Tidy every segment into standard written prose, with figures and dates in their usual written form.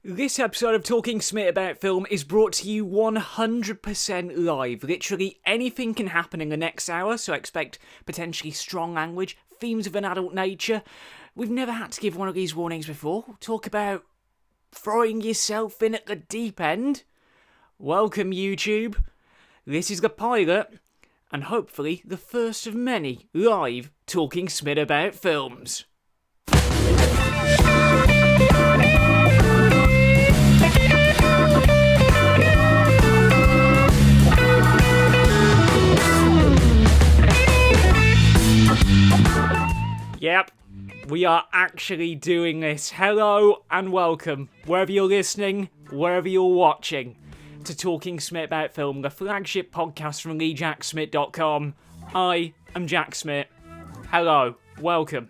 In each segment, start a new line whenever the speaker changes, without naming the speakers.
This episode of Talking Smit About Film is brought to you 100% live. Literally anything can happen in the next hour, so expect potentially strong language, themes of an adult nature. We've never had to give one of these warnings before. Talk about throwing yourself in at the deep end. Welcome, YouTube. This is the pilot, and hopefully the first of many live Talking Smit About Films. Yep, we are actually doing this. Hello and welcome, wherever you're listening, wherever you're watching, to Talking Smit About Film, the flagship podcast from TheJackSmit.com. I am Jack Smit. Hello, welcome.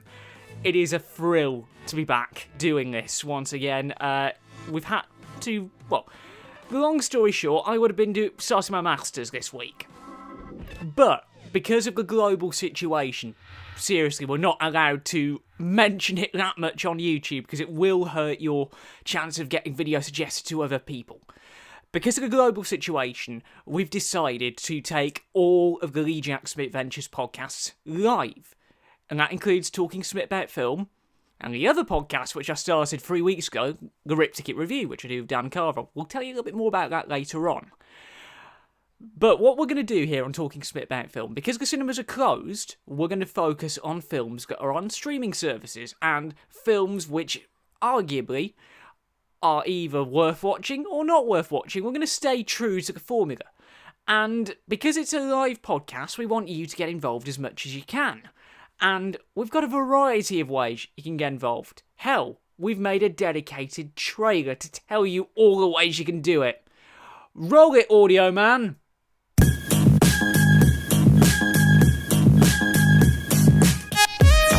It is a thrill to be back doing this once again. We've had to, well, the long story short, I would have been starting my masters this week. But because of the global situation, seriously, we're not allowed to mention it that much on YouTube because it will hurt your chance of getting video suggested to other people. Because of the global situation, we've decided to take all of the Jack Smit Ventures podcasts live. And that includes Talking Smit About Film, and the other podcast, which I started 3 weeks ago, the Rip Ticket Review, which I do with Dan Carver. We'll tell you a little bit more about that later on. But what we're going to do here on Talking Smit About Film, because the cinemas are closed, we're going to focus on films that are on streaming services, and films which, arguably, are either worth watching or not worth watching. We're going to stay true to the formula. And because it's a live podcast, we want you to get involved as much as you can. And we've got a variety of ways you can get involved. Hell, we've made a dedicated trailer to tell you all the ways you can do it. Roll it, audio man!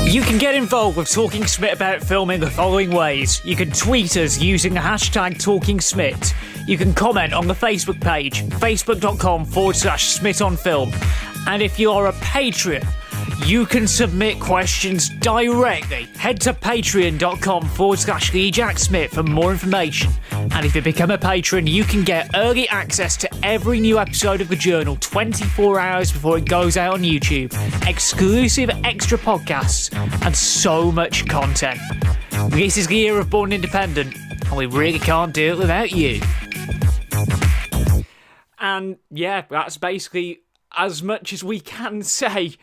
You can get involved with Talking Smit About Film in the following ways. You can tweet us using the hashtag TalkingSmit. You can comment on the Facebook page, facebook.com/SmitOnFilm. And if you are a Patreon, you can submit questions directly. Head to patreon.com/TheJackSmit for more information. And if you become a patron, you can get early access to every new episode of The Journal 24 hours before it goes out on YouTube, exclusive extra podcasts, and so much content. This is the year of Born Independent, and we really can't do it without you. And yeah, that's basically as much as we can say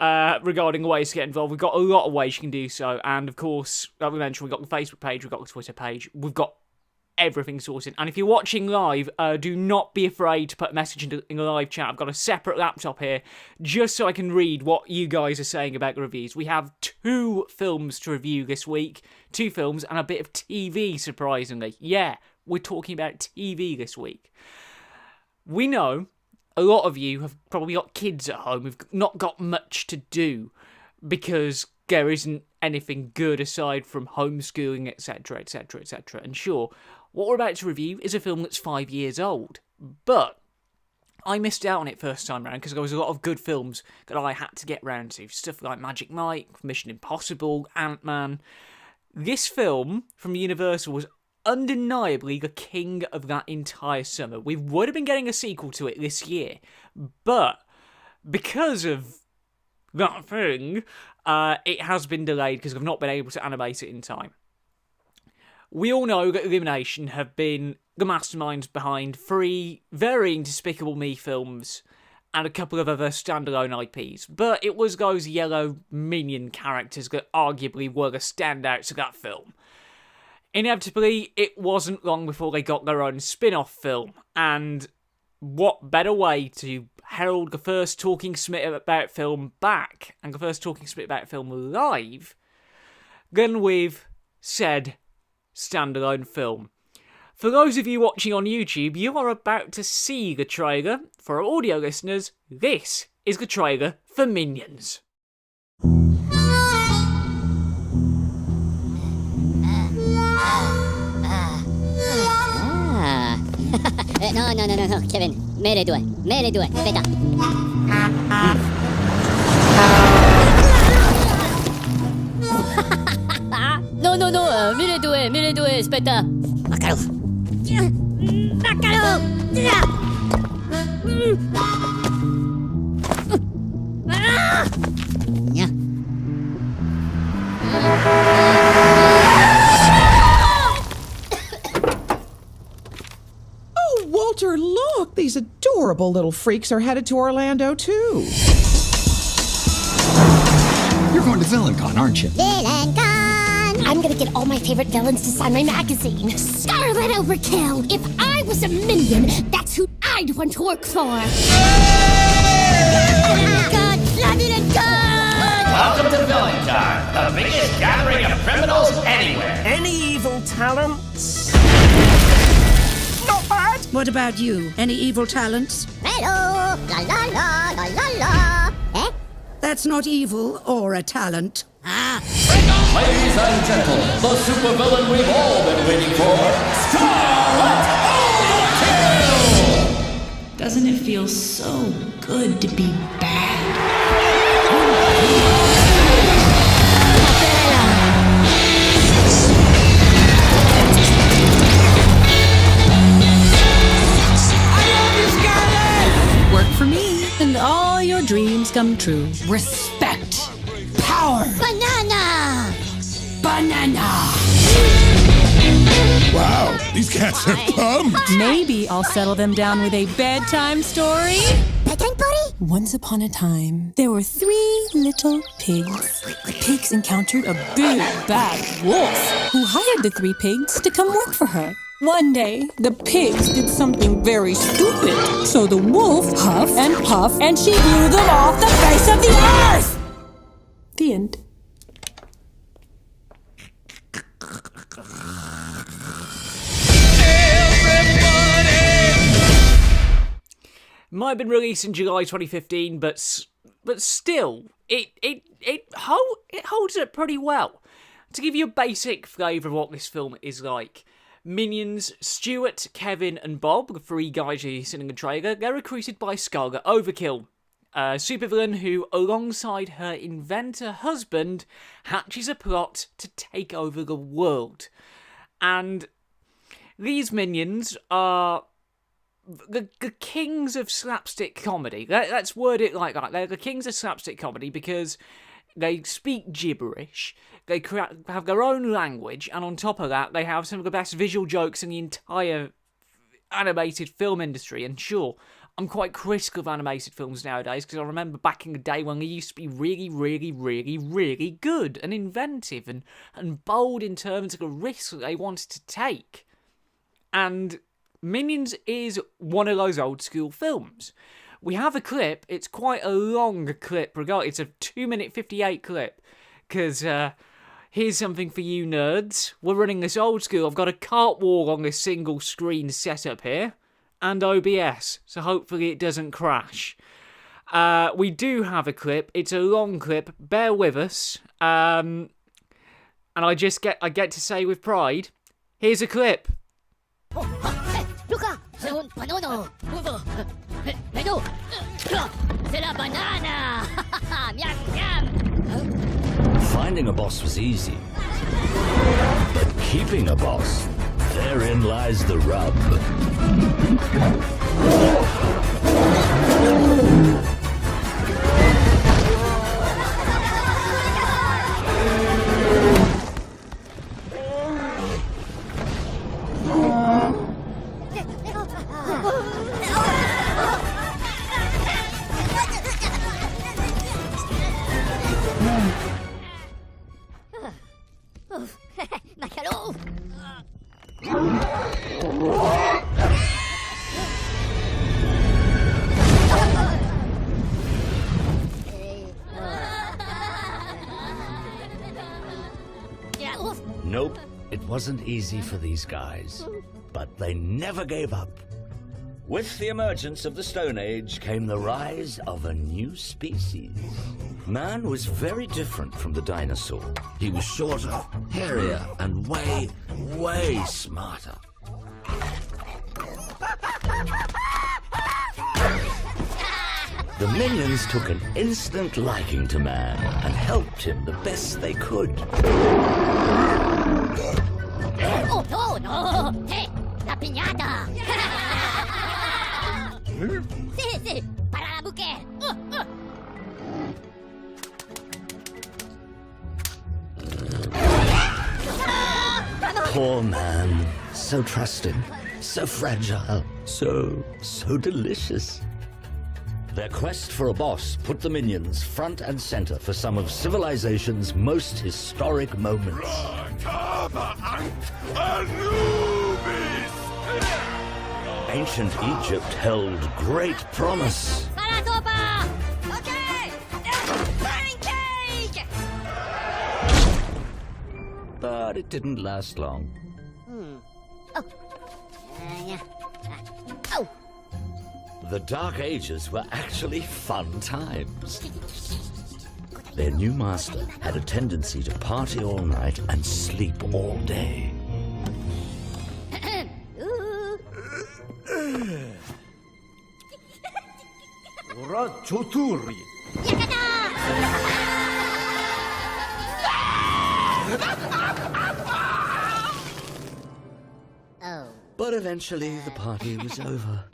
regarding ways to get involved. We've got a lot of ways you can do so, and of course, like we mentioned, we've got the Facebook page, we've got the Twitter page, we've got everything sorted. And if you're watching live, do not be afraid to put a message in the live chat. I've got a separate laptop here just so I can read what you guys are saying about the reviews. We have 2 films to review this week, 2 films and a bit of TV, surprisingly. Yeah, we're talking about TV this week. We know a lot of you have probably got kids at home who've not got much to do because there isn't anything good aside from homeschooling, etc, etc, etc. And sure, what we're about to review is a film that's 5 years old, but I missed out on it first time round because there was a lot of good films that I had to get round to. Stuff like Magic Mike, Mission Impossible, Ant-Man. This film from Universal was undeniably the king of that entire summer. We would have been getting a sequel to it this year, but because of that thing, it has been delayed because I've not been able to animate it in time. We all know that Illumination have been the masterminds behind 3 varying Despicable Me films and a couple of other standalone IPs, but it was those yellow minion characters that arguably were the standouts of that film. Inevitably, it wasn't long before they got their own spin-off film, and what better way to herald the first Talking Smit About Film back, and the first Talking Smit About Film live, than with said standalone film. For those of you watching on YouTube, you are about to see the trailer. For our audio listeners, this is the trailer for Minions.
No, Kevin. Mere due. Aspetta. No, 1202, aspetta. Mácalo. Mácalo. Ya.
Oh, Walter, look! These adorable little freaks are headed to Orlando, too.
You're going to VillainCon, aren't you?
VillainCon!
I'm gonna get all my favorite villains to sign my magazine. Scarlet Overkill! If I was a minion, that's who I'd want to work for.
God, love it and God!
Welcome to VillainCon, the biggest gathering of criminals anywhere.
Any evil talents?
Not bad. What about you? Any evil talents?
Hello! La la la la la la! Eh?
That's not evil or a talent.
Ah!
Ladies and gentlemen, the supervillain we've all been waiting for, Scarlet Overkill!
Doesn't it feel so good to be bad?
Work for me, and all your dreams come true.
Respect. Power.
Banana!
Banana.
Wow, these cats are pumped.
Maybe I'll settle them down with a bedtime story.
Bedtime party?
Once upon a time, there were 3 little pigs. The pigs encountered a big, bad wolf who hired the 3 pigs to come work for her. One day, the pigs did something very stupid. So the wolf huffed and puffed, and she blew them off the face of the earth! The end.
Might have been released in July 2015, but still, it holds up pretty well. To give you a basic flavour of what this film is like, Minions, Stuart, Kevin and Bob, the 3 guys you're seeing in the trailer, they're recruited by Scarlet Overkill, a supervillain who, alongside her inventor husband, hatches a plot to take over the world. And these minions are the kings of slapstick comedy. Let's word it like that. They're the kings of slapstick comedy because they speak gibberish, they have their own language, and on top of that, they have some of the best visual jokes in the entire animated film industry. And sure, I'm quite critical of animated films nowadays because I remember back in the day when they used to be really, really, really, really good and inventive and bold in terms of the risks that they wanted to take. And Minions is one of those old school films. We have a clip, it's quite a long clip, it's a 2-minute 58 clip, because here's something for you nerds. We're running this old school, I've got a cart wall on this single screen setup here, and OBS, so hopefully it doesn't crash. We do have a clip, it's a long clip, bear with us, and I get to say with pride, here's a clip.
Luca, c'est un banano. Hello. C'est la banana. Miam, miam.
Finding a boss was easy, but keeping a boss, therein lies the rub.
Macalo.
Nope, it wasn't easy for these guys, but they never gave up. With the emergence of the Stone Age came the rise of a new species. Man was very different from the dinosaur. He was shorter, hairier, and way, way smarter. The minions took an instant liking to man and helped him the best they could.
Oh, no, no. Hey, la piñata. Sí, sí, para la mujer.
Poor man. So trusting, so fragile, so delicious. Their quest for a boss put the minions front and center for some of civilization's most historic moments. Ancient Egypt held great promise.
Para sopa. Okay. Pancake.
But it didn't last long.
Oh. Yeah. Oh.
The Dark Ages were actually fun times. Their new master had a tendency to party all night and sleep all day.
Oh.
But eventually the party was over.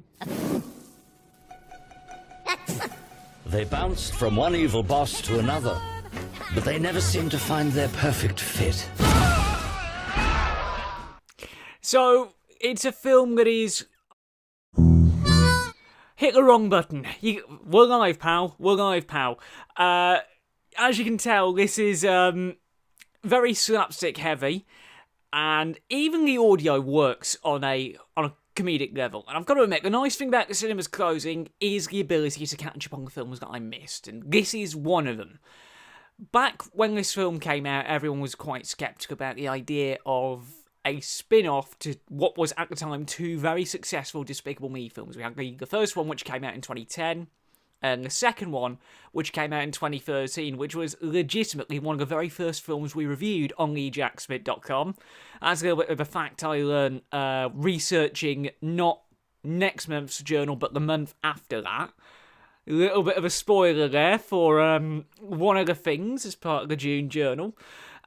They bounced from one evil boss to another, but they never seemed to find their perfect fit.
So, it's a film that is... Hit the wrong button. We're live, pal. We're live, pal. As you can tell, this is very slapstick heavy, and even the audio works on a comedic level. And I've got to admit, the nice thing about the cinema's closing is the ability to catch up on the films that I missed, and this is one of them. Back when this film came out, everyone was quite sceptical about the idea of a spin-off to what was at the time two very successful Despicable Me films. We had the first one, which came out in 2010, and the second one, which came out in 2013, which was legitimately one of the very first films we reviewed on TheJackSmit.com. That's a little bit of a fact I learned researching not next month's journal, but the month after that. A little bit of a spoiler there for one of the things as part of the June journal.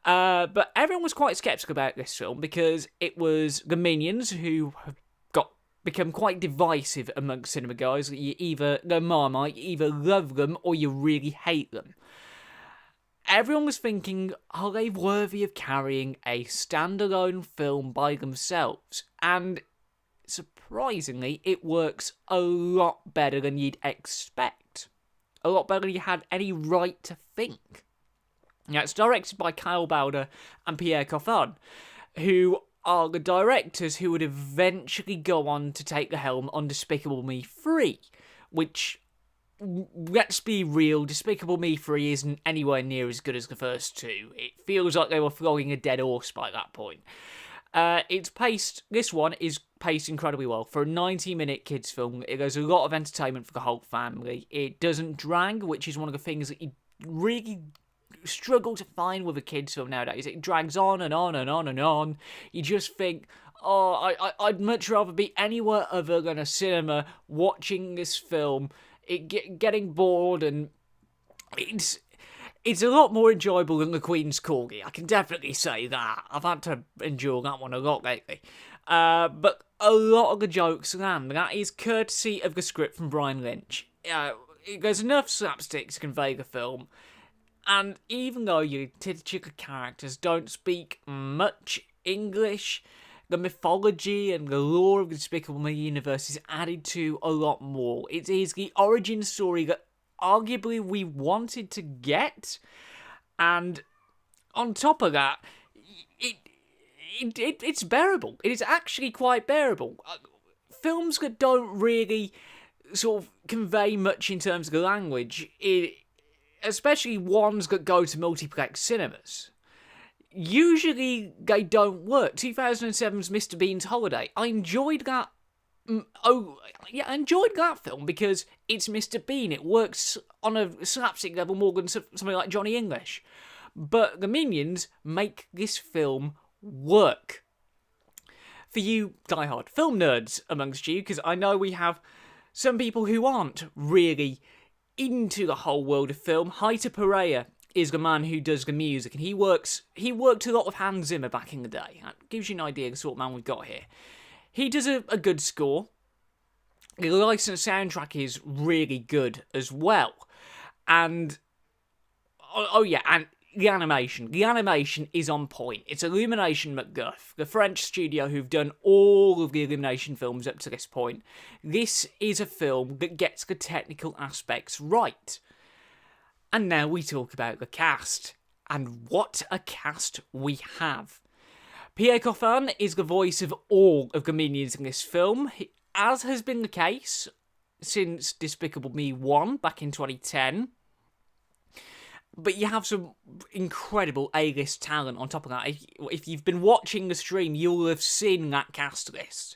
But everyone was quite sceptical about this film because it was the Minions who have become quite divisive amongst cinema guys. They're Marmite, you either love them or you really hate them. Everyone was thinking, are they worthy of carrying a standalone film by themselves? And surprisingly, it works a lot better than you'd expect. A lot better than you had any right to think. Now, it's directed by Kyle Bowder and Pierre Coffin, who are the directors who would eventually go on to take the helm on Despicable Me 3, which, let's be real, Despicable Me 3 isn't anywhere near as good as the first two. It feels like they were flogging a dead horse by that point. This one is paced incredibly well. For a 90-minute kids film, there's a lot of entertainment for the whole family. It doesn't drag, which is one of the things that you really struggle to find with a kids film nowadays. It drags on and on and on and on. You just think, I'd much rather be anywhere other than a cinema watching this film, getting bored, and it's a lot more enjoyable than The Queen's Corgi. I can definitely say that. I've had to endure that one a lot lately. But a lot of the jokes land. That is courtesy of the script from Brian Lynch. There's enough slapstick to convey the film. And even though your titular characters don't speak much English, the mythology and the lore of the Despicable Me universe is added to a lot more. It is the origin story that arguably we wanted to get, and on top of that, it's bearable. It is actually quite bearable. Films that don't really sort of convey much in terms of the language, especially ones that go to multiplex cinemas, usually they don't work. 2007's Mr. Bean's Holiday. I enjoyed that. I enjoyed that film because it's Mr. Bean. It works on a slapstick level more than something like Johnny English. But the Minions make this film work. For you diehard film nerds amongst you, because I know we have some people who aren't really into the whole world of film. Haita Pereira is the man who does the music, and he worked a lot with Hans Zimmer back in the day. That gives you an idea of the sort of man we've got here. He does a good score. The licensed soundtrack is really good as well. And, and the animation. The animation is on point. It's Illumination MacGuff, the French studio who've done all of the Illumination films up to this point. This is a film that gets the technical aspects right. And now we talk about the cast. And what a cast we have. Pierre Coffin is the voice of all of the minions in this film, as has been the case since Despicable Me 1 back in 2010. But you have some incredible A-list talent on top of that. If you've been watching the stream, you'll have seen that cast list.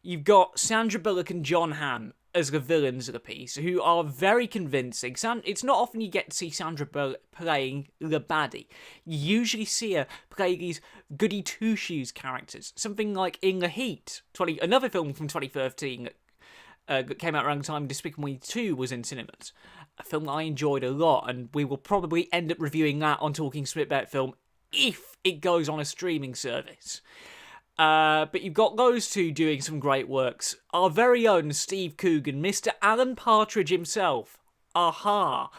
You've got Sandra Bullock and John Hamm as the villains of the piece, who are very convincing. It's not often you get to see Sandra Bullock playing the baddie. You usually see her play these goody two-shoes characters. Something like In the Heat, another film from 2013 that came out around the time Despicable Me 2 was in cinemas. A film that I enjoyed a lot, and we will probably end up reviewing that on Talking Smit About Film if it goes on a streaming service. But you've got those two doing some great works. Our very own Steve Coogan, Mr. Alan Partridge himself. Aha.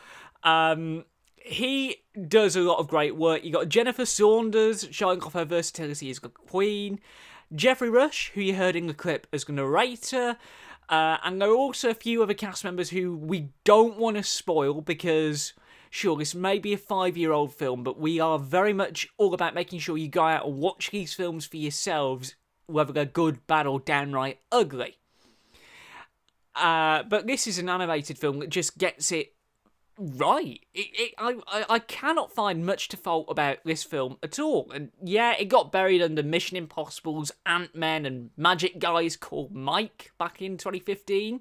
He does a lot of great work. You've got Jennifer Saunders showing off her versatility as the Queen. Jeffrey Rush, who you heard in the clip as the narrator. And there are also a few other cast members who we don't want to spoil because, sure, this may be a 5-year-old film, but we are very much all about making sure you go out and watch these films for yourselves, whether they're good, bad, or downright ugly. But this is an animated film that just gets it right. I cannot find much to fault about this film at all. And yeah, it got buried under Mission Impossible's Ant-Man and Magic Guys Called Mike back in 2015.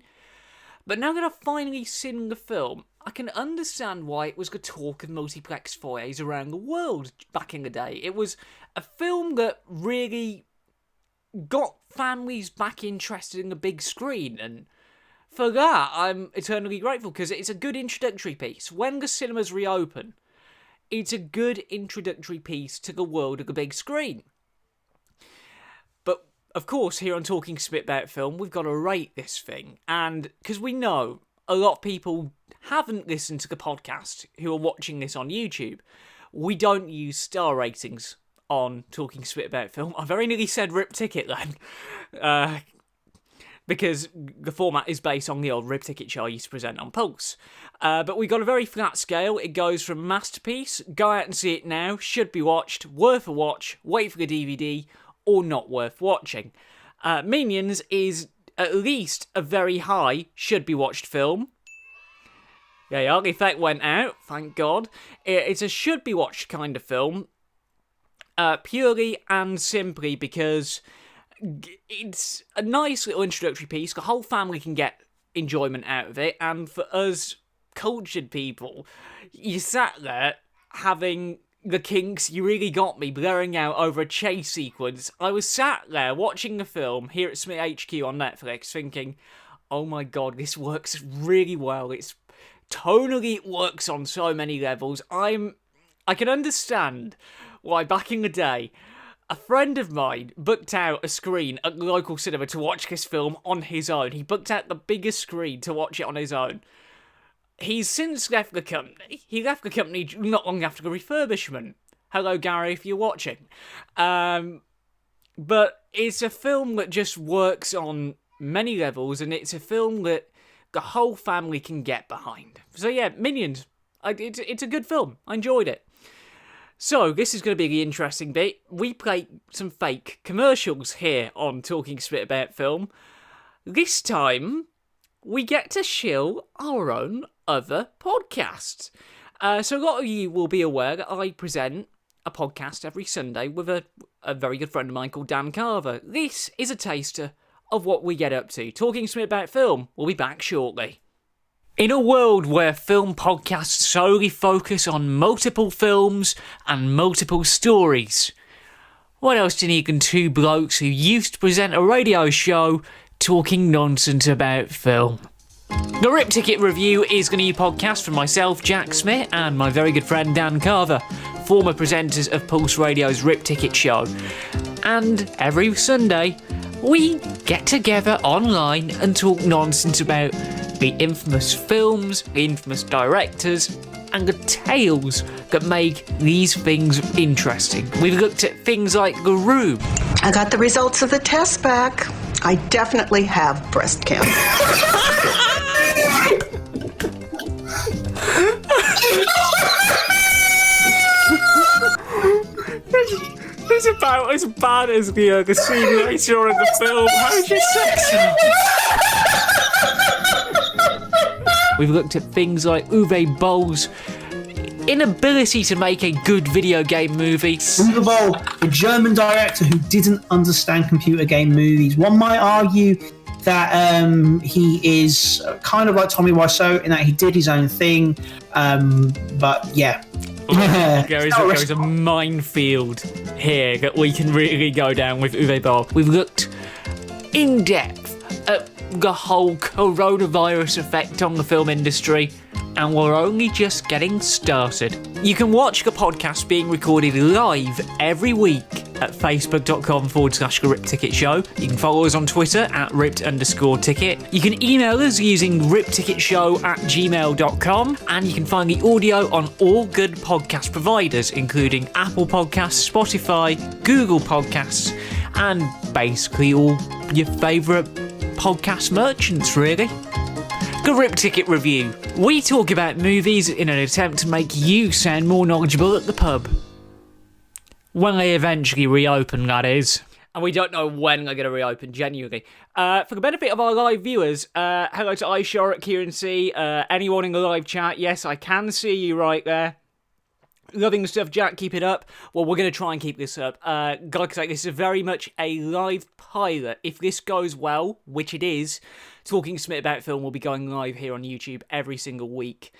But now that I've finally seen the film, I can understand why it was the talk of multiplex foyers around the world back in the day. It was a film that really got families back interested in the big screen, and for that, I'm eternally grateful, because it's a good introductory piece. When the cinemas reopen, it's a good introductory piece to the world of the big screen. But, of course, here on Talking Smit About Film, we've got to rate this thing. And, because we know a lot of people haven't listened to the podcast who are watching this on YouTube, we don't use star ratings on Talking Smit About Film. I very nearly said rip ticket then. Because the format is based on the old Rip Ticket show I used to present on Pulse. But we got a very flat scale. It goes from masterpiece, go out and see it now, should be watched, worth a watch, wait for the DVD, or not worth watching. Minions is at least a very high should be watched film. Yeah, the effect went out, thank God. It's a should be watched kind of film, purely and simply because it's a nice little introductory piece. The whole family can get enjoyment out of it, and for us cultured people, you sat there having the kinks you really got me blaring out over a chase sequence. I was sat there watching the film here at Smit HQ on Netflix thinking, oh my god, this works really well. It's tonally, it works on so many levels. I can understand why back in the day a friend of mine booked out a screen at the local cinema to watch this film on his own. He booked out the biggest screen to watch it on his own. He's since left the company. He left the company not long after the refurbishment. Hello, Gary, if you're watching. But it's a film that just works on many levels, and it's a film that the whole family can get behind. So yeah, Minions. It's a good film. I enjoyed it. So, this is going to be the interesting bit. We play some fake commercials here on Talking Smit About Film. This time, we get to shill our own other podcasts. So, a lot of you will be aware that I present a podcast every Sunday with a very good friend of mine called Dan Carver. This is a taster of what we get up to. Talking Smit About Film will be back shortly. In a world where film podcasts solely focus on multiple films and multiple stories, what else do you need than two blokes who used to present a radio show talking nonsense about film? The Rip Ticket Review is a new podcast from myself, Jack Smit, and my very good friend Dan Carver, former presenters of Pulse Radio's Rip Ticket show. And every Sunday, we get together online and talk nonsense about the infamous films, the infamous directors, and the tales that make these things interesting. We've looked at things like The Room.
I got the results of the test back. I definitely have breast cancer.
It's about as bad as the scene later on in the film. How's your sex? We've looked at things like Uwe Boll's inability to make a good video game movie.
Uwe Boll, a German director who didn't understand computer game movies. One might argue that he is kind of like Tommy Wiseau in that he did his own thing, but yeah.
There's a minefield here that we can really go down with Uwe Boll. We've looked in depth at the whole coronavirus effect on the film industry, and we're only just getting started. You can watch the podcast being recorded live every week at facebook.com/The Rip Ticket Show. You can follow us on Twitter at ripped_ticket. You can email us using ripticketshow@gmail.com, and you can find the audio on all good podcast providers, including Apple Podcasts, Spotify, Google Podcasts, and basically all your favourite podcast merchants, really. The Rip Ticket Review. We talk about movies in an attempt to make you sound more knowledgeable at the pub. When they eventually reopen, that is. And we don't know when they're going to reopen, genuinely. For the benefit of our live viewers, hello to Aisha at Kieran C. Anyone in the live chat, yes, I can see you right there. Loving the stuff, Jack, keep it up. Well, we're going to try and keep this up. Like I say, this is very much a live pilot. If this goes well, which it is, Talking Smit About Film will be going live here on YouTube every single week.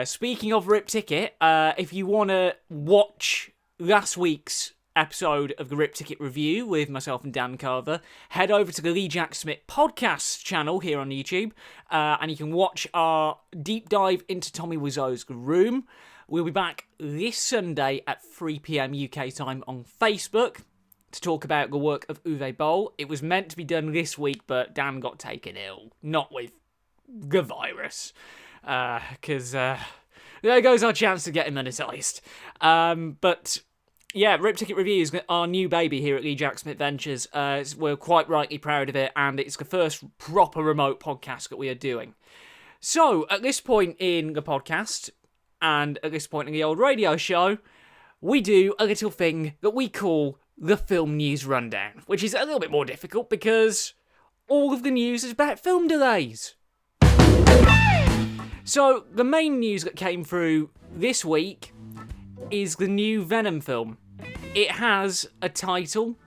Speaking of Rip Ticket, if you want to watch last week's episode of the Rip Ticket Review with myself and Dan Carver, head over to the TheJackSmit podcast channel here on YouTube, and you can watch our deep dive into Tommy Wiseau's The Room. We'll be back this Sunday at 3 p.m. UK time on Facebook to talk about the work of Uwe Boll. It was meant to be done this week, but Dan got taken ill. Not with the virus. Because there goes our chance to him anaesthetised. But yeah, Rip Ticket Review is our new baby here at TheJackSmit Ventures. We're quite rightly proud of it, and it's the first proper remote podcast that we are doing. So, at this point in the podcast, and at this point in the old radio show, we do a little thing that we call the Film News Rundown, which is a little bit more difficult because all of the news is about film delays. So, the main news that came through this week is the new Venom film. It has a title,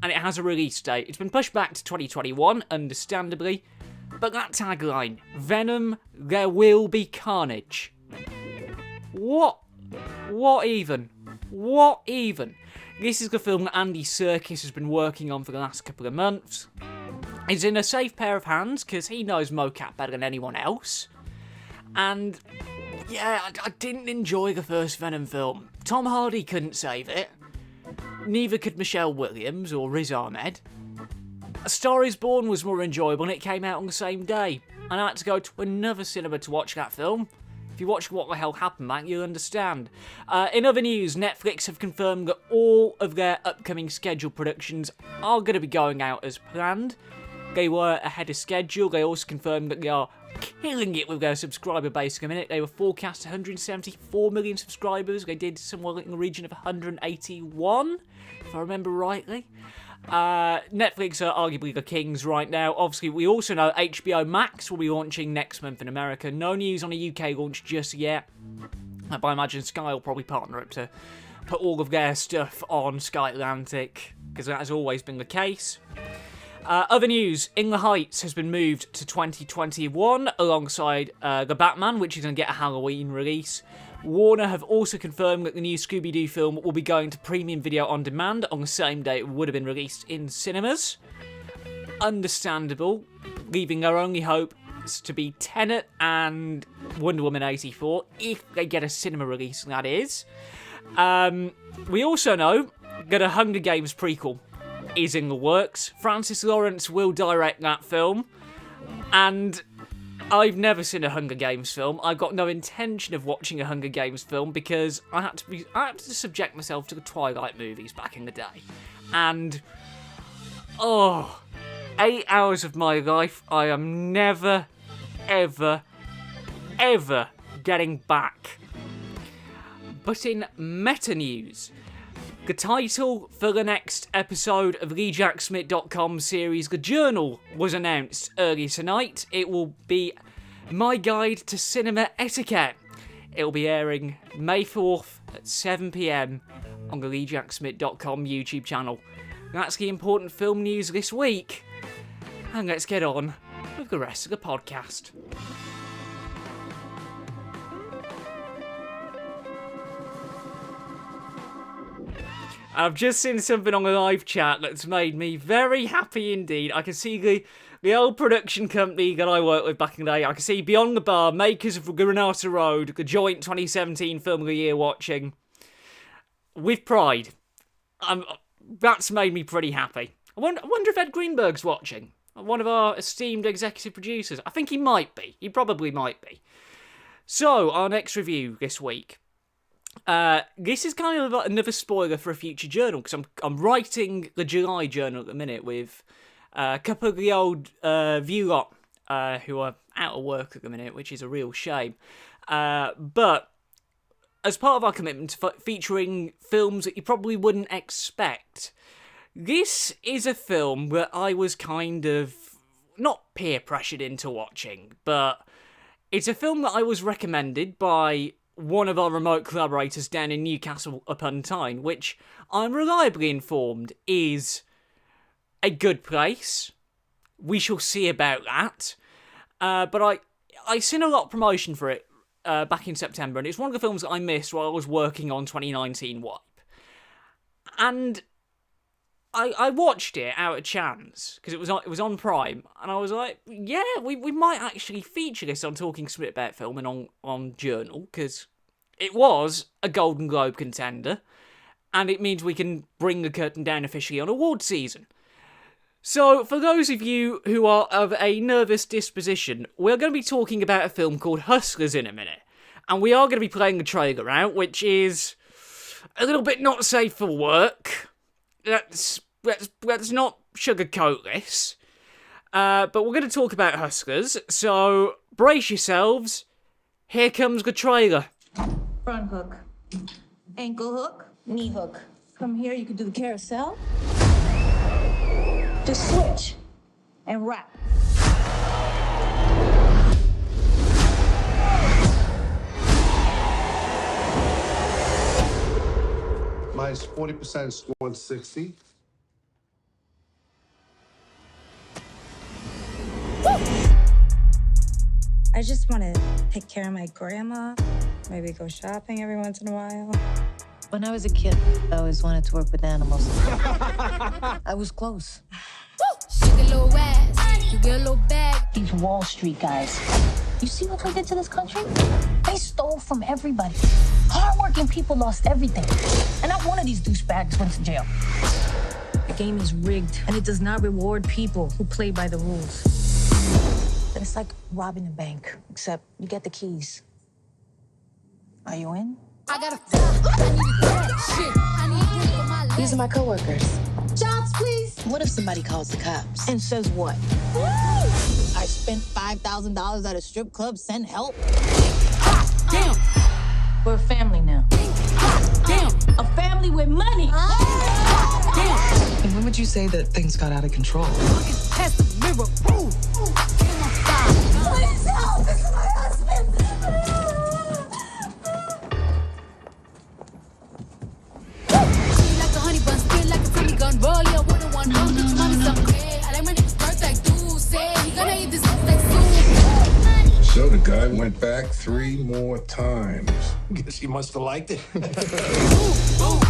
and it has a release date. It's been pushed back to 2021, understandably, but that tagline, Venom, there will be carnage. What even? This is the film that Andy Serkis has been working on for the last couple of months. It's in a safe pair of hands, because he knows mocap better than anyone else. And, yeah, I didn't enjoy the first Venom film. Tom Hardy couldn't save it. Neither could Michelle Williams or Riz Ahmed. A Star Is Born was more enjoyable, and it came out on the same day. And I had to go to another cinema to watch that film. If you watch What the Hell Happened, Matt, you'll understand. In other news, Netflix have confirmed that all of their upcoming scheduled productions are going to be going out as planned. They were ahead of schedule. They also confirmed that they are killing it with their subscriber base at the minute. They were forecast 174 million subscribers. They did somewhere in the region of 181, if I remember rightly. Netflix are arguably the kings right now. Obviously, we also know HBO Max will be launching next month in America. No news on a UK launch just yet. But I imagine Sky will probably partner up to put all of their stuff on Sky Atlantic, because that has always been the case. Other news, In the Heights has been moved to 2021 alongside The Batman, which is going to get a Halloween release. Warner have also confirmed that the new Scooby-Doo film will be going to premium video on demand on the same day it would have been released in cinemas. Understandable, leaving their only hope announced to be Tenet and Wonder Woman 84, if they get a cinema release, that is. We also know that a Hunger Games prequel is in the works. Francis Lawrence will direct that film, and I've never seen a Hunger Games film. I've got no intention of watching a Hunger Games film because I had to subject myself to the Twilight movies back in the day. And, 8 hours of my life I am never, ever, ever getting back. But in meta news, the title for the next episode of TheJackSmit.com series, The Journal, was announced earlier tonight. It will be My Guide to Cinema Etiquette. It will be airing May 4th at 7 PM on the TheJackSmit.com YouTube channel. That's the important film news this week. And let's get on with the rest of the podcast. I've just seen something on the live chat that's made me very happy indeed. I can see the old production company that I worked with back in the day. I can see Beyond the Bar, makers of Granada Road, the joint 2017 Film of the Year watching. With pride. That's made me pretty happy. I wonder if Ed Greenberg's watching. One of our esteemed executive producers. I think he might be. He probably might be. So, our next review this week. This is kind of another spoiler for a future journal, because I'm writing the July journal at the minute with a couple of the old View lot who are out of work at the minute, which is a real shame. But as part of our commitment to featuring films that you probably wouldn't expect, this is a film that I was kind of not peer pressured into watching, but it's a film that I was recommended by one of our remote collaborators down in Newcastle upon Tyne, which I'm reliably informed is a good place. We shall see about that. But I seen a lot of promotion for it back in September, and it's one of the films that I missed while I was working on 2019 Wipe. And I watched it out of chance, because it was on Prime, and I was like, yeah, we might actually feature this on Talking Smit About Film and on Journal, because it was a Golden Globe contender, and it means we can bring the curtain down officially on award season. So, for those of you who are of a nervous disposition, we're going to be talking about a film called Hustlers in a minute, and we are going to be playing the trailer out, which is a little bit not safe for work. Let's not sugarcoat this. But we're going to talk about Hustlers, so brace yourselves. Here comes the trailer.
Front hook, ankle hook, knee hook. From here you can do the carousel. Just switch and wrap.
Minus 40%, 160.
I just want to take care of my grandma, maybe go shopping every once in a while.
When I was a kid, I always wanted to work with animals. I was close.
Shake a little ass, you get a little bag.
These Wall Street guys, you see what they did to this country? They stole from everybody. Hardworking people lost everything. And not one of these douchebags went to jail.
The game is rigged, and it does not reward people who play by the rules.
But it's like robbing a bank, except you get the keys. Are you in?
I gotta I need a cash. Shit, I need for my life.
These are my coworkers.
Jobs, please.
What if somebody calls the cops?
And says what?
I spent $5,000 at a strip club, send help.
Damn. We're a family now. Damn. A family with money. Damn.
And when would you say that things got out of control?
Test the mirror.
Please help. This is my husband.
Like a honey bun, spin like a Tommy gun. Roll your one on one. Don't get your mommy something. I like my nigga's birthday. Dude say he gonna eat this like soon.
So the guy went back 3 more times. Guess he must have liked it.
Ooh,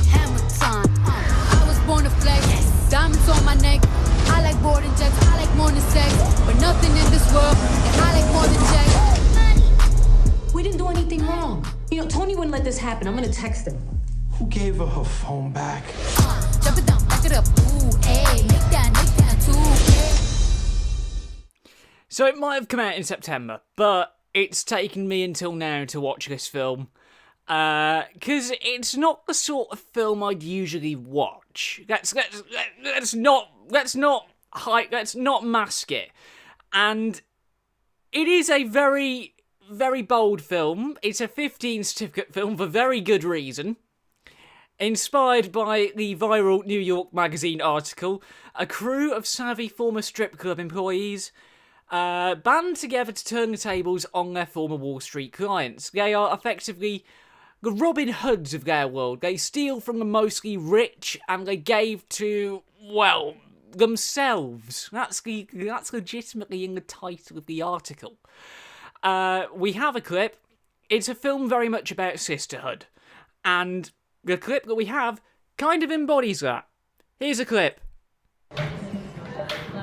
hammer time. I was born to play. Yes. Diamonds on my neck. I like boarding jets, I like more than sex. But nothing in this world, and I like more than checks.
We didn't do anything wrong. You know, Tony wouldn't let this happen. I'm gonna text him.
Who gave her phone back?
Jump it down, back it up. Ooh, ayy, make that too.
So it might have come out in September, but it's taken me until now to watch this film. Because it's not the sort of film I'd usually watch. Let's not mask it. And it is a very, very bold film. It's a 15 certificate film for very good reason. Inspired by the viral New York Magazine article, a crew of savvy former strip club employees band together to turn the tables on their former Wall Street clients. They are effectively the Robin Hoods of their world. They steal from the mostly rich and they gave to, well, themselves. That's legitimately in the title of the article. We have a clip. It's a film very much about sisterhood. And the clip that we have kind of embodies that. Here's a clip.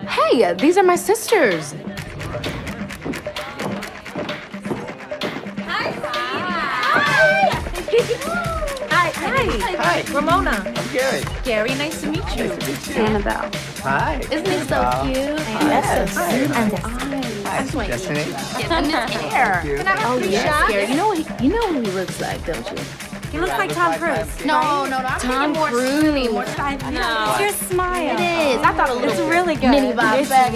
Hey, these are my sisters. Hi, Ramona.
I'm Gary.
Gary, nice to meet you.
Nice to meet you.
Annabelle.
Hi.
Isn't he so cute?
Yes.
And
Hi, Destiny.
and his hair. Can I have 3 shots? Gary, you know what he looks like, don't you? He looks like Tom Cruise. No, I'm Tom Cruise. More no. It's your smile. It is. I thought it's really good. Mini Bob bag.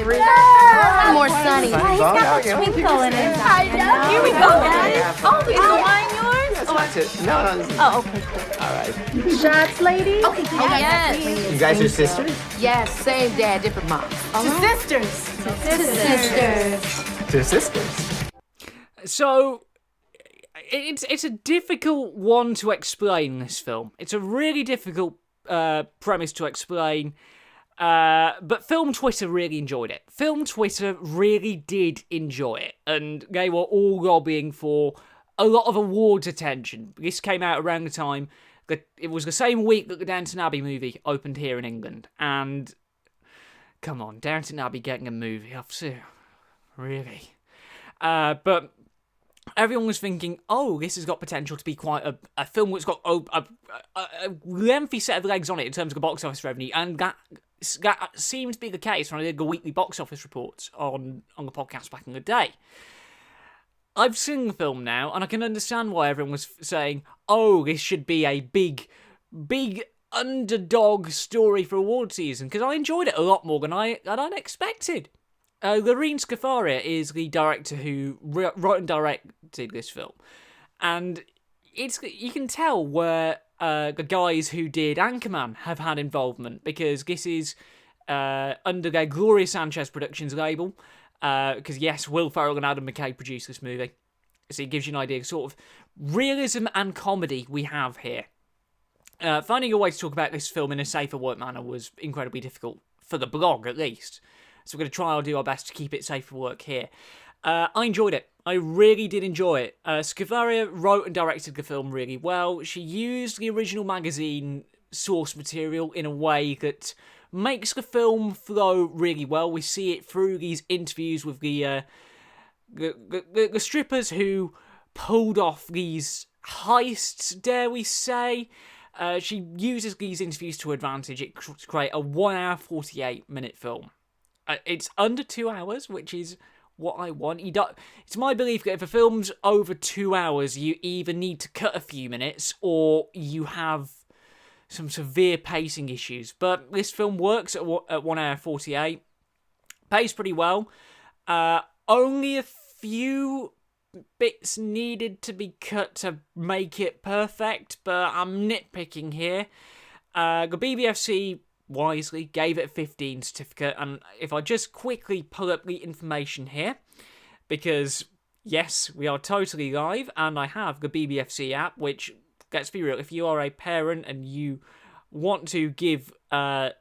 More sunny. Yeah, he's got the twinkle in his eye. Here we go, guys. Oh, is the wine yours?
That's it. No, this is...
Oh, okay, cool.
All right.
Shots, lady? Okay, yes.
You guys are sisters?
Yes, same dad, different moms. Sisters.
Two sisters.
So, it's a difficult one to explain, this film. It's a really difficult premise to explain. But Film Twitter really enjoyed it. Film Twitter really did enjoy it. And they were all lobbying for a lot of awards attention. This came out around the time that it was the same week that the Downton Abbey movie opened here in England. And come on, Downton Abbey getting a movie. Really? But everyone was thinking, oh, this has got potential to be quite a film that's got a lengthy set of legs on it in terms of the box office revenue, and that seemed to be the case when I did the weekly box office reports on the podcast back in the day. I've seen the film now, and I can understand why everyone was saying, oh, this should be a big underdog story for award season, because I enjoyed it a lot more than I'd expected. Lorene Scafaria is the director who wrote and directed this film, and you can tell where the guys who did Anchorman have had involvement, because this is under their Gloria Sanchez Productions label, because yes, Will Ferrell and Adam McKay produced this movie, so it gives you an idea of sort of realism and comedy we have here. Finding a way to talk about this film in a safer work manner was incredibly difficult, for the blog at least. So we're going to try and do our best to keep it safe for work here. I enjoyed it. I really did enjoy it. Scafaria wrote and directed the film really well. She used the original magazine source material in a way that makes the film flow really well. We see it through these interviews with the strippers who pulled off these heists, dare we say. She uses these interviews to advantage it to create a 1 hour 48 minute film. It's under 2 hours, which is what I want. It's my belief that if a film's over 2 hours, you either need to cut a few minutes or you have some severe pacing issues. But this film works at 1 hour 48. Pays pretty well. Only a few bits needed to be cut to make it perfect, but I'm nitpicking here. The BBFC wisely gave it a 15 certificate, and if I just quickly pull up the information here, because yes, we are totally live, and I have the BBFC app, which, let's be real, if you are a parent and you want to give the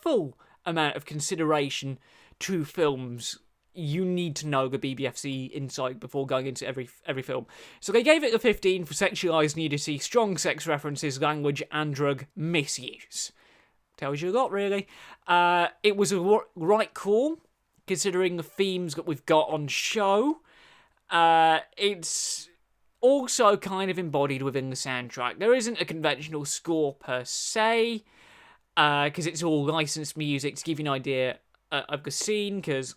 full amount of consideration to films, you need to know the BBFC insight before going into every film. So they gave it a 15 for sexualised nudity, strong sex references, language, and drug misuse. Tells you a lot, really. It was a right call, considering the themes that we've got on show. It's also kind of embodied within the soundtrack. There isn't a conventional score per se, because it's all licensed music to give you an idea of the scene, because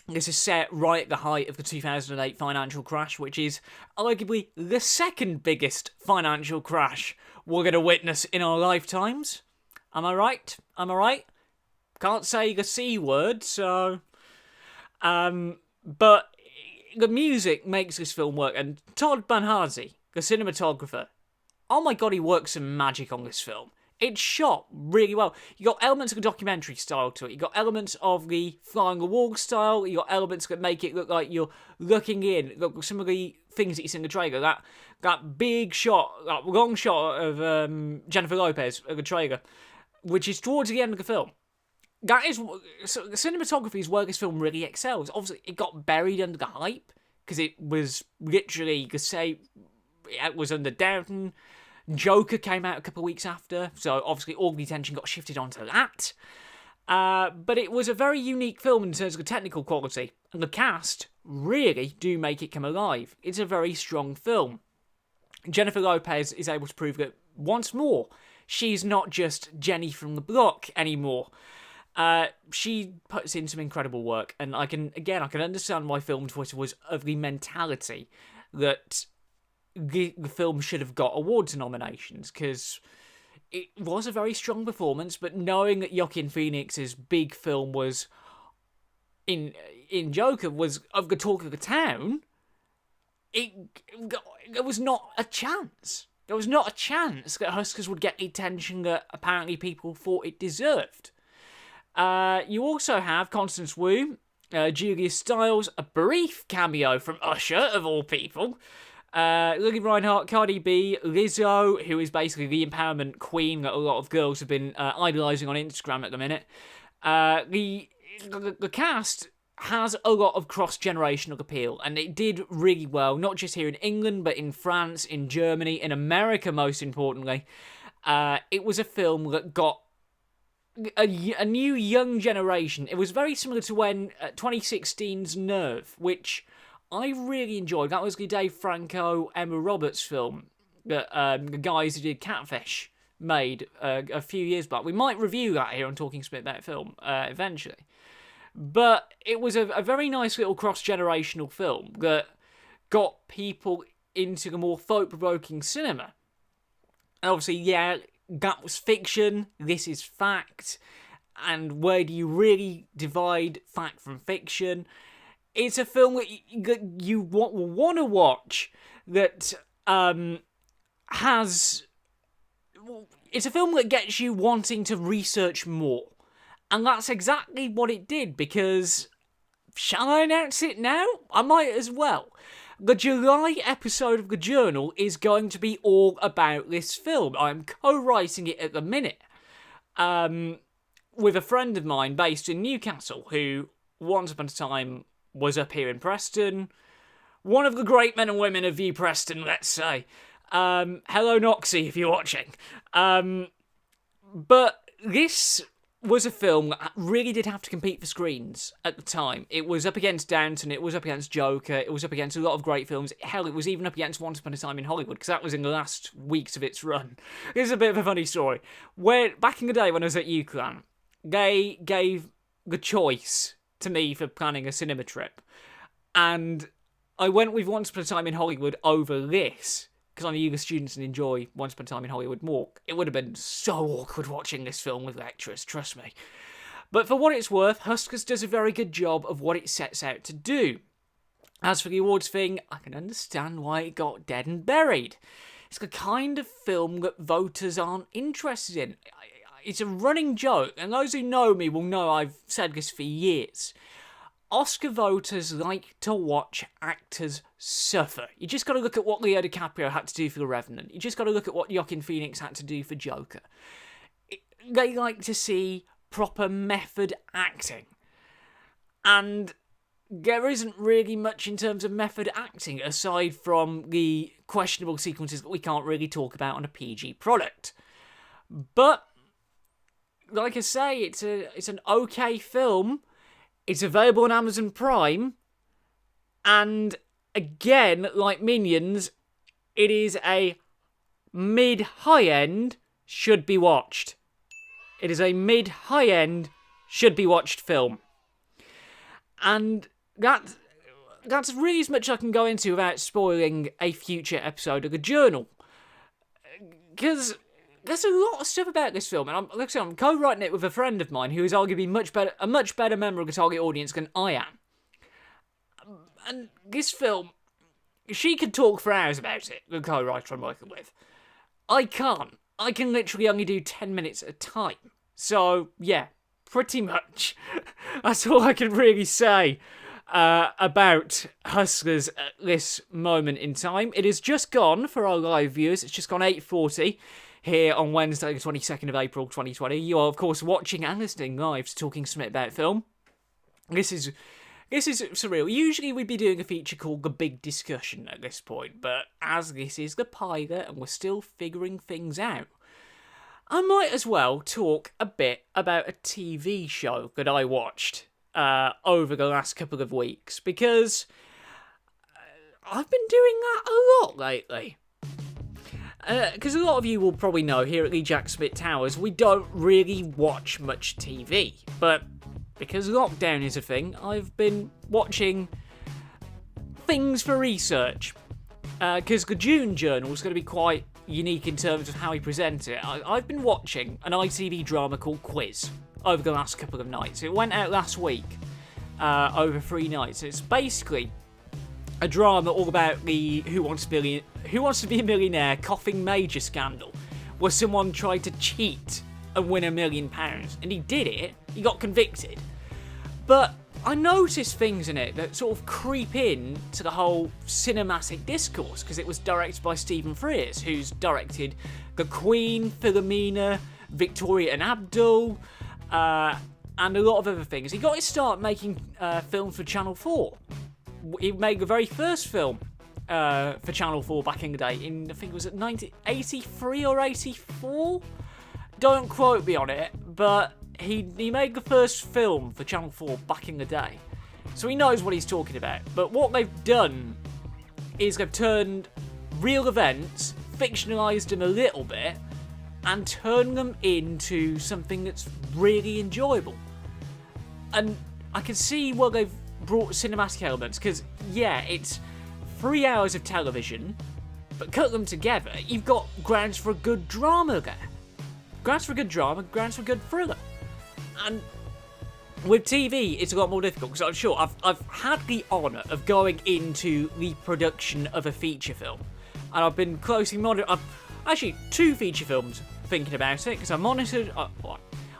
this is set right at the height of the 2008 financial crash, which is arguably the second biggest financial crash we're going to witness in our lifetimes. Am I right? Am I right? Can't say the C word, so... But the music makes this film work, and Todd Banhazi, the cinematographer, oh my god, he works some magic on this film. It's shot really well. You got elements of a documentary style to it. You got elements of the fly on the wall style. You got elements that make it look like you're looking in. Look, some of the things that you see in the trailer. That big shot, that long shot of Jennifer Lopez of the trailer, which is towards the end of the film. That is, so the cinematography is where this film really excels. Obviously, it got buried under the hype because it was literally it was under Downton. Joker came out a couple of weeks after, so obviously all the attention got shifted onto that. But it was a very unique film in terms of the technical quality, and the cast really do make it come alive. It's a very strong film. Jennifer Lopez is able to prove that, once more, she's not just Jenny from the block anymore. She puts in some incredible work, and I can understand why Film Twitter was of the mentality that the film should have got awards nominations, because it was a very strong performance, but knowing that Joaquin Phoenix's big film was in Joker was of the talk of the town, there was not a chance. There was not a chance that Huskers would get the attention that apparently people thought it deserved. You also have Constance Wu, Julia Stiles, a brief cameo from Usher, of all people, Lily Reinhart, Cardi B, Lizzo, who is basically the empowerment queen that a lot of girls have been idolising on Instagram at the minute. The cast has a lot of cross-generational appeal, and it did really well, not just here in England, but in France, in Germany, in America, most importantly. It was a film that got a new young generation. It was very similar to when 2016's Nerve, which I really enjoyed. That was the Dave Franco, Emma Roberts film that the guys who did Catfish made a few years back. We might review that here on Talking Smit About Film eventually. But it was a very nice little cross-generational film that got people into the more thought-provoking cinema. And obviously, yeah, that was fiction, this is fact, and where do you really divide fact from fiction? It's a film that you want to watch that has... It's a film that gets you wanting to research more. And that's exactly what it did, because... Shall I announce it now? I might as well. The July episode of The Journal is going to be all about this film. I'm co-writing it at the minute with a friend of mine based in Newcastle, who once upon a time was up here in Preston. One of the great men and women of View Preston, let's say. Hello, Noxie, if you're watching. But this was a film that really did have to compete for screens at the time. It was up against Downton, it was up against Joker, it was up against a lot of great films. Hell, it was even up against Once Upon a Time in Hollywood, because that was in the last weeks of its run. This is a bit of a funny story. Where back in the day when I was at UCLan, they gave the choice to me for planning a cinema trip. And I went with Once Upon a Time in Hollywood over this, because I knew the students would enjoy Once Upon a Time in Hollywood more. It would have been so awkward watching this film with lecturers, trust me. But for what it's worth, Huskers does a very good job of what it sets out to do. As for the awards thing, I can understand why it got dead and buried. It's the kind of film that voters aren't interested in. It's a running joke, and those who know me will know I've said this for years. Oscar voters like to watch actors suffer. You just got to look at what Leo DiCaprio had to do for The Revenant. You just got to look at what Joaquin Phoenix had to do for Joker. They like to see proper method acting. And there isn't really much in terms of method acting, aside from the questionable sequences that we can't really talk about on a PG product. But like I say, it's an okay film. It's available on Amazon Prime. And again, like Minions, it is a mid-high end, should be watched. It is a mid-high end, should be watched film. And that's really as much as I can go into without spoiling a future episode of The Journal. Because there's a lot of stuff about this film, and I'm co-writing it with a friend of mine who is arguably a much better member of the target audience than I am. And this film, she could talk for hours about it, the co-writer I'm working with. I can't. I can literally only do 10 minutes at a time. So, yeah, pretty much. That's all I can really say about Hustlers at this moment in time. It is just gone for our live viewers. It's just gone 8:40 here on Wednesday, the 22nd of April, 2020. You are, of course, watching and listening live to Talking Smit About Film. This is surreal. Usually we'd be doing a feature called The Big Discussion at this point, but as this is the pilot and we're still figuring things out, I might as well talk a bit about a TV show that I watched over the last couple of weeks, because I've been doing that a lot lately. Because a lot of you will probably know, here at TheJackSmit Towers, we don't really watch much TV, but because lockdown is a thing, I've been watching things for research. Because the June Journal is going to be quite unique in terms of how we present it. I've been watching an ITV drama called Quiz over the last couple of nights. It went out last week over 3 nights. It's basically a drama all about the Who Wants to Be a Millionaire coughing major scandal, where someone tried to cheat and win £1 million, and he did it. He got convicted. But I noticed things in it that sort of creep in to the whole cinematic discourse, because it was directed by Stephen Frears, who's directed The Queen, Philomena, Victoria and Abdul, and a lot of other things. He got his start making films for Channel 4. He made the very first film for Channel 4 back in the day, I think it was at 1983 or 84? Don't quote me on it, but he made the first film for Channel 4 back in the day. So he knows what he's talking about. But what they've done is they've turned real events, fictionalised them a little bit, and turned them into something that's really enjoyable. And I can see where they've brought cinematic elements, because, yeah, it's 3 hours of television, but cut them together, you've got grounds for a good drama there. Grounds for a good drama, grounds for a good thriller. And with TV, it's a lot more difficult, because I'm sure I've had the honour of going into the production of a feature film, and I've been closely monitoring. Actually, 2 feature films thinking about it, because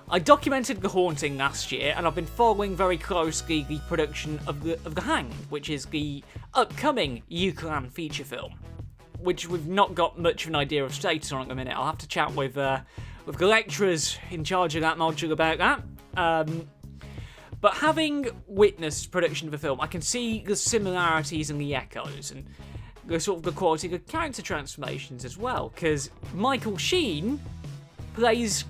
I documented The Haunting last year, and I've been following very closely the production of The Hanged, which is the upcoming Eucalan feature film, which we've not got much of an idea of status on at the minute. I'll have to chat with the lecturers in charge of that module about that. But having witnessed production of a film, I can see the similarities and the echoes, and the sort of the quality of the character transformations as well, because Michael Sheen plays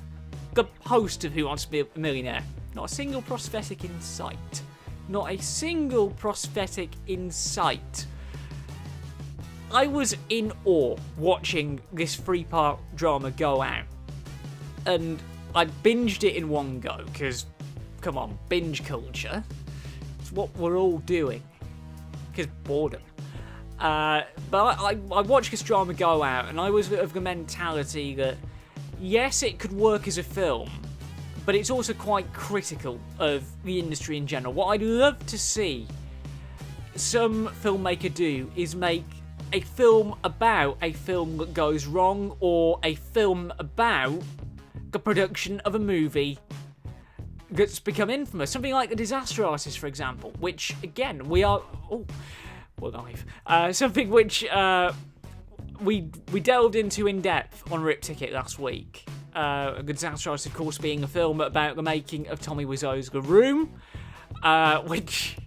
the host of Who Wants to Be a Millionaire. Not a single prosthetic in sight. Not a single prosthetic in sight. I was in awe watching this 3-part drama go out. And I binged it in one go, because, come on, binge culture. It's what we're all doing. Because boredom. But I watched this drama go out, and I was of the mentality that, yes, it could work as a film, but it's also quite critical of the industry in general. What I'd love to see some filmmaker do is make a film about a film that goes wrong, or a film about the production of a movie that's become infamous. Something like The Disaster Artist, for example, which, again, we're live. Something which we delved into in depth on Rip Ticket last week. The Disaster Artist, of course, being a film about the making of Tommy Wiseau's The Room, which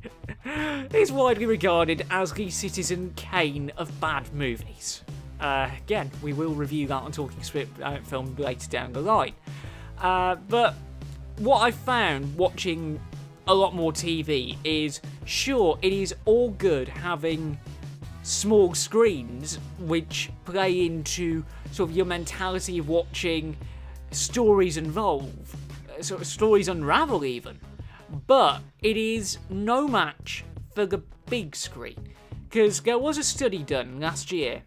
is widely regarded as the Citizen Kane of bad movies. Again, we will review that on Talking Smit About Film later down the line. But what I found watching a lot more TV is, sure, it is all good having small screens which play into sort of your mentality of watching stories evolve, sort of stories unravel even. But it is no match for the big screen. Because there was a study done last year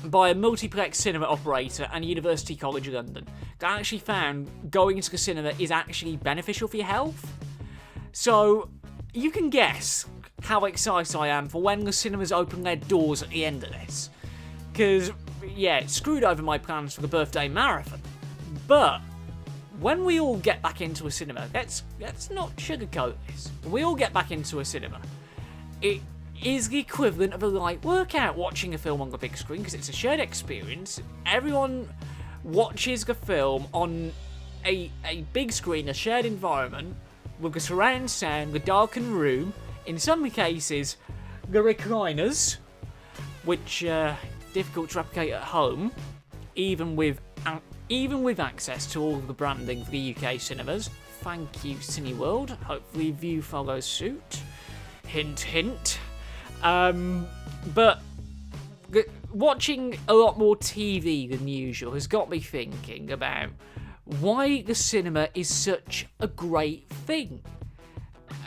by a multiplex cinema operator and University College London that actually found going to the cinema is actually beneficial for your health. So you can guess how excited I am for when the cinemas open their doors at the end of this. Because, yeah, it screwed over my plans for the birthday marathon. But when we all get back into a cinema, let's not sugarcoat this. When we all get back into a cinema, it is the equivalent of a light workout watching a film on the big screen because it's a shared experience. Everyone watches the film on a big screen, a shared environment, with the surround sound, the darkened room, in some cases, the recliners, which are difficult to replicate at home, even with access to all the branding for the UK cinemas. Thank you, Cineworld. Hopefully View follows suit. Hint, hint. But watching a lot more TV than usual has got me thinking about why the cinema is such a great thing.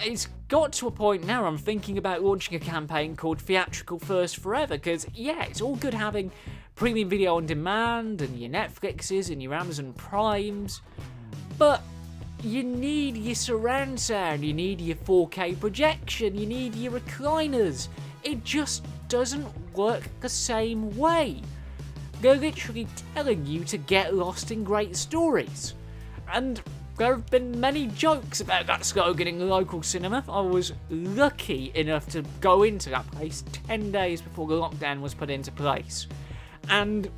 It's got to a point now I'm thinking about launching a campaign called Theatrical First Forever, because, yeah, it's all good having premium video on demand and your Netflixes and your Amazon Primes, but you need your surround sound, you need your 4K projection, you need your recliners. It just doesn't work the same way. They're literally telling you to get lost in great stories. And there have been many jokes about that slogan in the local cinema. I was lucky enough to go into that place 10 days before the lockdown was put into place. And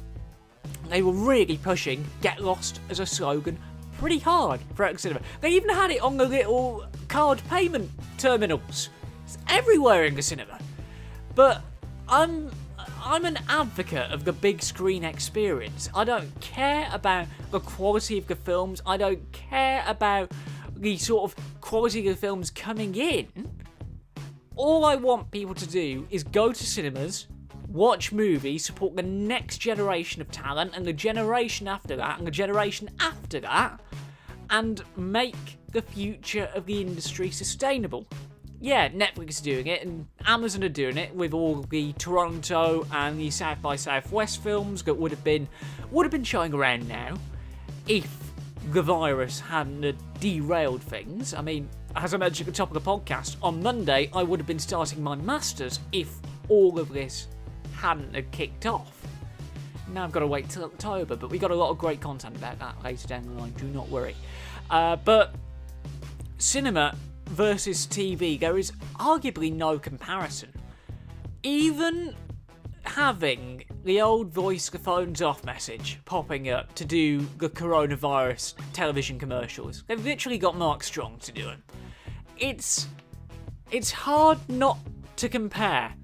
they were really pushing Get Lost as a slogan pretty hard throughout the cinema. They even had it on the little card payment terminals. It's everywhere in the cinema. But I'm an advocate of the big screen experience. I don't care about the quality of the films. I don't care about the sort of quality of the films coming in. All I want people to do is go to cinemas, watch movies, support the next generation of talent, and the generation after that, and the generation after that, and make the future of the industry sustainable. Yeah, Netflix is doing it, and Amazon are doing it with all the Toronto and the South by Southwest films that would have been showing around now if the virus hadn't derailed things. I mean, as I mentioned at the top of the podcast, on Monday I would have been starting my masters if all of this hadn't kicked off. Now I've got to wait till October, but we got a lot of great content about that later down the line, do not worry. But cinema versus TV, there is arguably no comparison. Even having the old voice the phone's off message popping up to do the coronavirus television commercials, they've literally got Mark Strong to do them. It's hard not to compare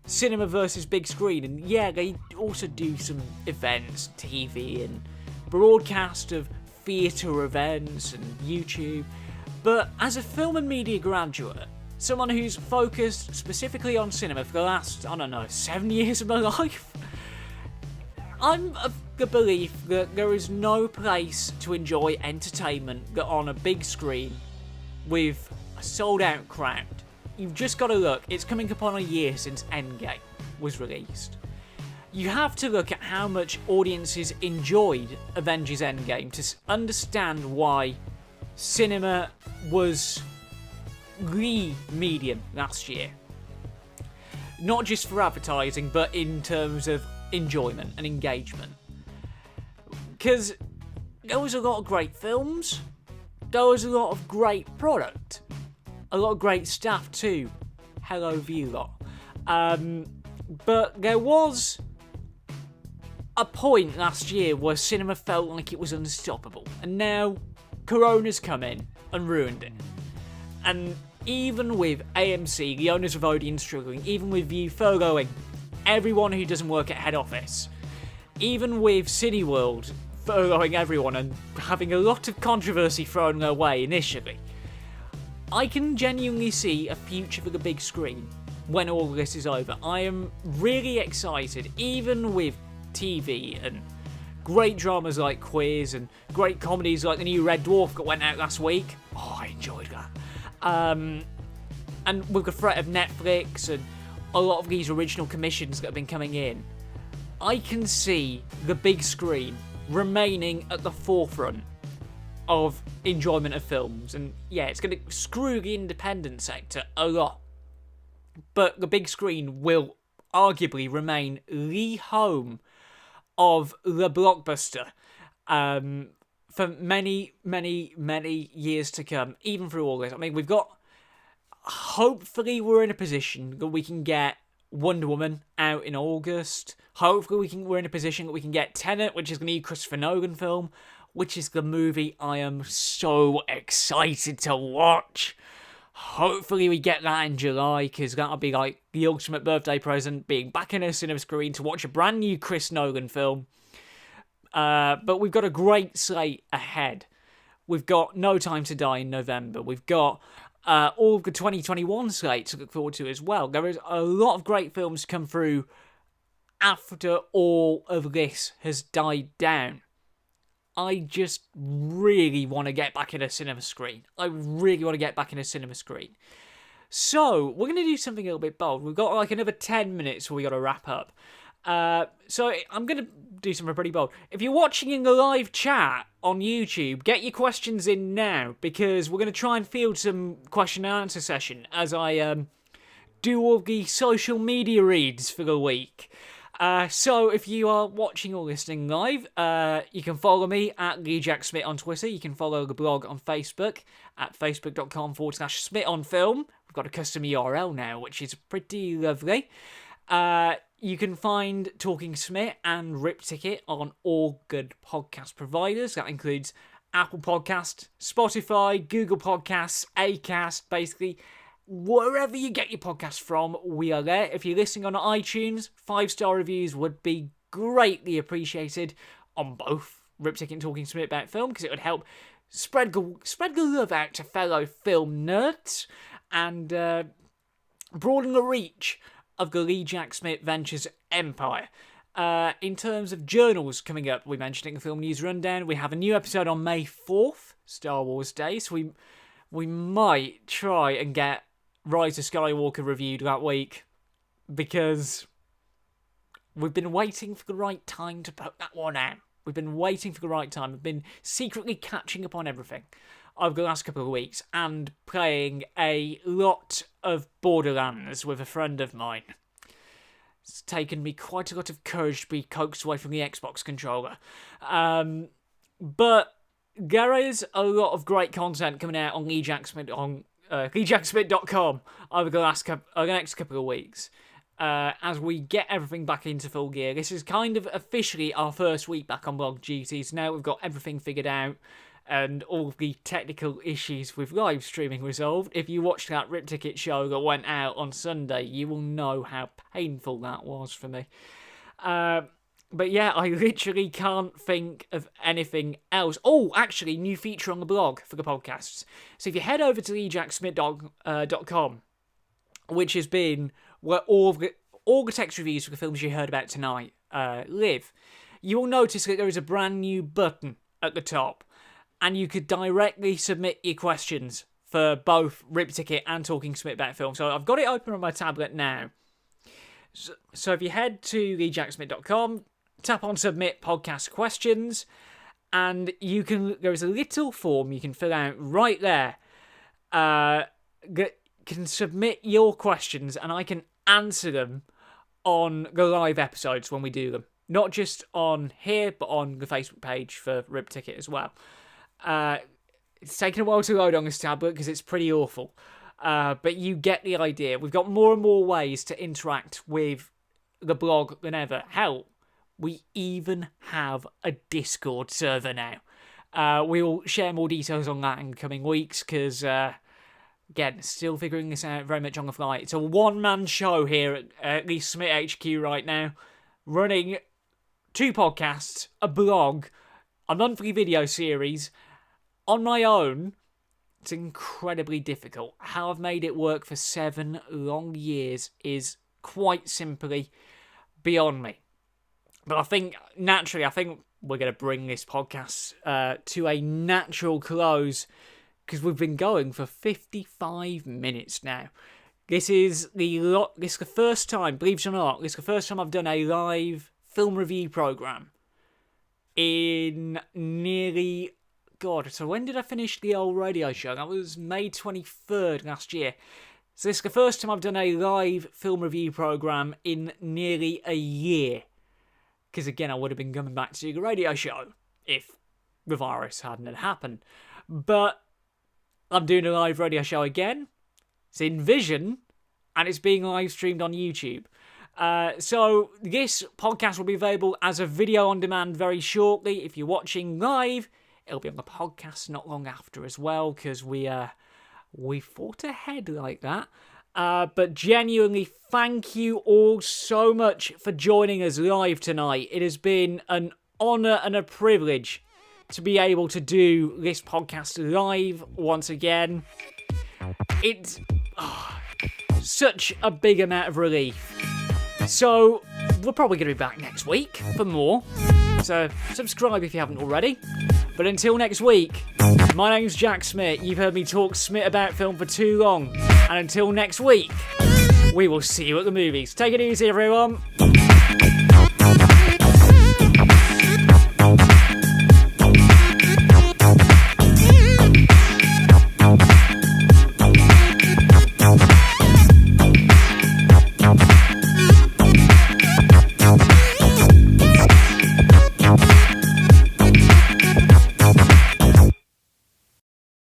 cinema versus big screen, and yeah, they also do some events, TV and broadcast of theatre events and YouTube. But as a film and media graduate, someone who's focused specifically on cinema for the last, 7 years of my life, I'm of the belief that there is no place to enjoy entertainment that on a big screen with a sold-out crowd. You've just got to look, it's coming upon a year since Endgame was released. You have to look at how much audiences enjoyed Avengers Endgame to understand why cinema was the medium last year. Not just for advertising, but in terms of enjoyment and engagement. Because there was a lot of great films, there was a lot of great product, a lot of great stuff too. Hello, View lot. But there was a point last year where cinema felt like it was unstoppable, and now Corona's come in and ruined it. And even with AMC, the owners of Odeon struggling, even with View furloughing everyone who doesn't work at head office, even with Cineworld furloughing everyone and having a lot of controversy thrown their way initially, I can genuinely see a future for the big screen when all this is over. I am really excited, even with TV and great dramas like Quiz and great comedies like the new Red Dwarf that went out last week. Oh, I enjoyed that. And with the threat of Netflix and a lot of these original commissions that have been coming in, I can see the big screen remaining at the forefront of enjoyment of films. And yeah, it's going to screw the independent sector a lot, but the big screen will arguably remain the home of the blockbuster for many, many, many years to come, even through all this. I mean, we've got... Hopefully we're in a position that we can get Wonder Woman out in August. Hopefully we're in a position that we can get Tenet, which is the new Christopher Nolan film, which is the movie I am so excited to watch. Hopefully we get that in July, because that'll be like the ultimate birthday present, being back in a cinema screen to watch a brand new Chris Nolan film. But we've got a great slate ahead. We've got No Time to Die in November. We've got all of the 2021 slate to look forward to as well. There is a lot of great films to come through after all of this has died down. I just really want to get back in a cinema screen. So, we're going to do something a little bit bold. We've got like another 10 minutes where we got to wrap up. So I'm going to do something pretty bold. If you're watching in the live chat on YouTube, get your questions in now, because we're going to try and field some question and answer session as I do all the social media reads for the week. So if you are watching or listening live, you can follow me at TheJackSmit on Twitter. You can follow the blog on Facebook at facebook.com/SmitOnFilm. We've got a custom URL now, which is pretty lovely. You can find Talking Smit and Rip Ticket on all good podcast providers. That includes Apple Podcasts, Spotify, Google Podcasts, Acast, basically wherever you get your podcasts from, we are there. If you're listening on iTunes, 5-star reviews would be greatly appreciated on both Rip Ticket and Talking Smit About Film, because it would help spread the love out to fellow film nerds and broaden the reach of the Jack Smit Ventures empire. In terms of journals coming up, we mentioned it in the Film News Rundown. We have a new episode on May 4th, Star Wars Day, so we might try and get Rise of Skywalker reviewed that week, because we've been waiting for the right time to put that one out. We've been waiting for the right time. We've been secretly catching up on everything over the last couple of weeks and playing a lot of Borderlands with a friend of mine. It's taken me quite a lot of courage to be coaxed away from the Xbox controller. But there is a lot of great content coming out on TheJackSmit on TheJackSmit.com over the next couple of weeks. As we get everything back into full gear. This is kind of officially our first week back on blog duties. Now we've got everything figured out and all the technical issues with live streaming resolved. If you watched that Rip Ticket show that went out on Sunday, you will know how painful that was for me. But yeah, I literally can't think of anything else. Oh, actually, new feature on the blog for the podcasts. So if you head over to TheJackSmit.com, which has been where all the text reviews for the films you heard about tonight live, you will notice that there is a brand new button at the top, and you could directly submit your questions for both Rip Ticket and Talking Smit About Film. So I've got it open on my tablet now. So if you head to TheJackSmit.com, tap on Submit Podcast Questions, and there is a little form you can fill out right there. Can submit your questions, and I can answer them on the live episodes when we do them. Not just on here, but on the Facebook page for Rip Ticket as well. It's taken a while to load on this tablet because it's pretty awful. But you get the idea. We've got more and more ways to interact with the blog than ever. Hell, we even have a Discord server now. We'll share more details on that in the coming weeks because, again, still figuring this out very much on the fly. It's a one-man show here at the Smit HQ right now, running 2 podcasts, a blog, a monthly video series on my own, it's incredibly difficult. How I've made it work for 7 long years is quite simply beyond me. But I think, naturally, we're going to bring this podcast to a natural close because we've been going for 55 minutes now. This is the first time, believe it or not, this is the first time I've done a live film review program in nearly... God, so when did I finish the old radio show? That was May 23rd last year. So this is the first time I've done a live film review program in nearly a year. Because again, I would have been coming back to do the radio show if the virus hadn't happened. But I'm doing a live radio show again. It's in Vision, and it's being live streamed on YouTube. So this podcast will be available as a video on demand very shortly. If you're watching live, it'll be on the podcast not long after as well, because we fought ahead like that. But genuinely, thank you all so much for joining us live tonight. It has been an honour and a privilege to be able to do this podcast live once again. It's such a big amount of relief. So, we're probably going to be back next week for more. So, subscribe if you haven't already. But until next week, my name's Jack Smit. You've heard me talk Smit about film for too long. And until next week, we will see you at the movies. Take it easy, everyone.